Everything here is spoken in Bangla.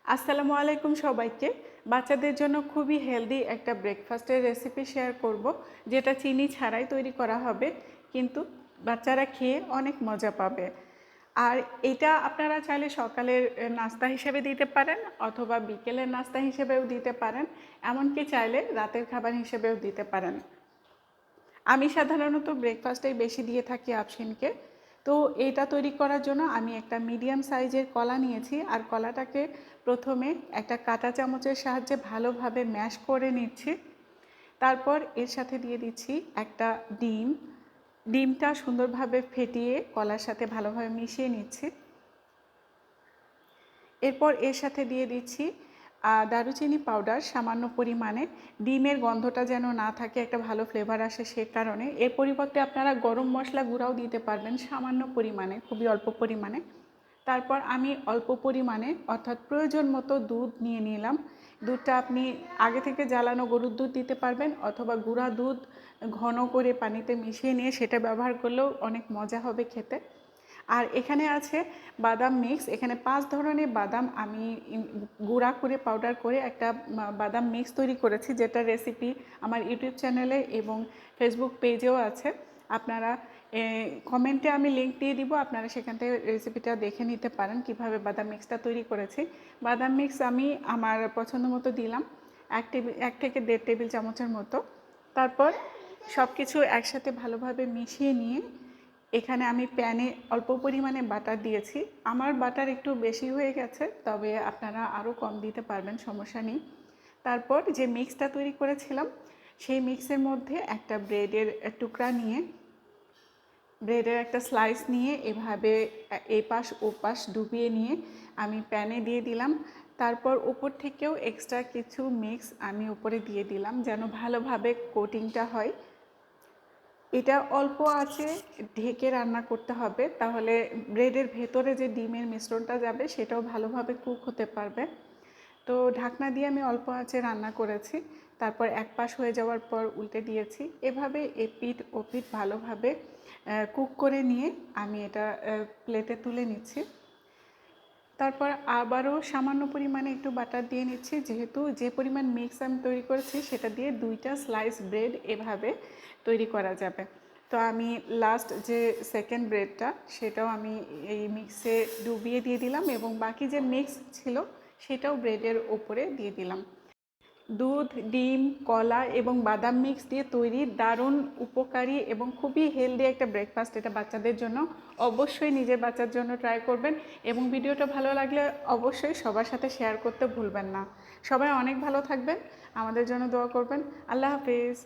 আসসালামু আলাইকুম সবাইকে। বাচ্চাদের জন্য খুবই হেলদি একটা ব্রেকফাস্টের রেসিপি শেয়ার করব, যেটা চিনি ছাড়াই তৈরি করা হবে, কিন্তু বাচ্চারা খেয়ে অনেক মজা পাবে। আর এটা আপনারা চাইলে সকালের নাস্তা হিসেবে দিতে পারেন, অথবা বিকেলের নাস্তা হিসেবেও দিতে পারেন, এমনকি চাইলে রাতের খাবার হিসেবেও দিতে পারেন। আমি সাধারণত ব্রেকফাস্টেই বেশি দিয়ে থাকি আফসিনকে। তো এটা তৈরি করার জন্য আমি একটা মিডিয়াম সাইজের কলা নিয়েছি, আর কলাটাকে প্রথমে একটা কাঁটা চামচের সাহায্যে ভালোভাবে ম্যাশ করে নিচ্ছি। তারপর এর সাথে দিয়ে দিচ্ছি একটা ডিমটা সুন্দরভাবে ফেটিয়ে কলার সাথে ভালোভাবে মিশিয়ে নিচ্ছি। এরপর এর সাথে দিয়ে দিচ্ছি দারুচিনি পাউডার সামান্য পরিমাণে। ডিমের গন্ধটা যেন না থাকে, একটা ভালো ফ্লেভার আসে, সে কারণে। এর পরিবর্তে আপনারা গরম মশলা গুঁড়াও দিতে পারবেন সামান্য পরিমাণে, খুবই অল্প পরিমাণে। তারপর আমি অল্প পরিমাণে অর্থাৎ প্রয়োজন মতো দুধ নিয়ে নিলাম। দুধটা আপনি আগে থেকে জ্বালানো গরুর দুধ দিতে পারবেন, অথবা গুঁড়া দুধ ঘন করে পানিতে মিশিয়ে নিয়ে সেটা ব্যবহার করলেও অনেক মজা হবে খেতে। আর এখানে আছে বাদাম মিক্স। এখানে 5 ধরনের বাদাম আমি গুঁড়া করে পাউডার করে একটা বাদাম মিক্স তৈরি করেছি, যেটা রেসিপি আমার ইউটিউব চ্যানেলে এবং ফেসবুক পেজেও আছে। আপনারা কমেন্টে আমি লিঙ্ক দিয়ে দিব, আপনারা সেখান থেকে রেসিপিটা দেখে নিতে পারেন কিভাবে বাদাম মিক্সটা তৈরি করেছি। বাদাম মিক্স আমি আমার পছন্দ মতো দিলাম, 1 থেকে 1.5 টেবিল চামচের মতো। তারপর সব কিছু একসাথে ভালোভাবে মিশিয়ে নিয়ে এখানে আমি প্যানে অল্প পরিমাণে বাটার দিয়েছি। আমার বাটার একটু বেশি হয়ে গেছে, তবে আপনারা আরও কম দিতে পারবেন, সমস্যা নেই। তারপর যে মিক্সটা তৈরি করেছিলাম, সেই মিক্সের মধ্যে একটা ব্রেডের টুকরা নিয়ে, ব্রেডের একটা স্লাইস নিয়ে এভাবে এপাশ ওপাশ ডুবিয়ে নিয়ে আমি প্যানে দিয়ে দিলাম। তারপর উপর থেকেও এক্সট্রা কিছু মিক্স আমি উপরে দিয়ে দিলাম, যেন ভালোভাবে কোটিংটা হয়। এটা অল্প আঁচে ঢেকে রান্না করতে হবে, তাহলে ব্রেডের ভেতরে যে ডিমের মিশ্রণটা যাবে সেটাও ভালোভাবে কুক হতে পারবে। তো ঢাকনা দিয়ে আমি অল্প আঁচে রান্না করেছি। তারপর এক পাশ হয়ে যাওয়ার পর উল্টে দিয়েছি। এভাবে এপিঠ ওপিঠ ভালোভাবে কুক করে নিয়ে আমি এটা প্লেটে তুলে নিচ্ছি। তারপর আবারও সামান্য পরিমাণে একটু বাটার দিয়ে নিচ্ছি, যেহেতু যে পরিমাণ মিক্স আমি তৈরি করেছি সেটা দিয়ে 2টা স্লাইস ব্রেড এভাবে তৈরি করা যাবে। তো আমি লাস্ট যে সেকেন্ড ব্রেডটা সেটাও আমি এই মিক্সে ডুবিয়ে দিয়ে দিলাম, এবং বাকি যে মিক্স ছিল সেটাও ব্রেডের ওপরে দিয়ে দিলাম। দুধ, ডিম, কলা এবং বাদাম মিক্স দিয়ে তৈরি দারুণ উপকারী এবং খুবই হেলদি একটা ব্রেকফাস্ট। এটা বাচ্চাদের জন্য, অবশ্যই নিজের বাচ্চার জন্য ট্রাই করবেন, এবং ভিডিওটা ভালো লাগলে অবশ্যই সবার সাথে শেয়ার করতে ভুলবেন না। সবাই অনেক ভালো থাকবেন, আমাদের জন্য দোয়া করবেন। আল্লাহ হাফেজ।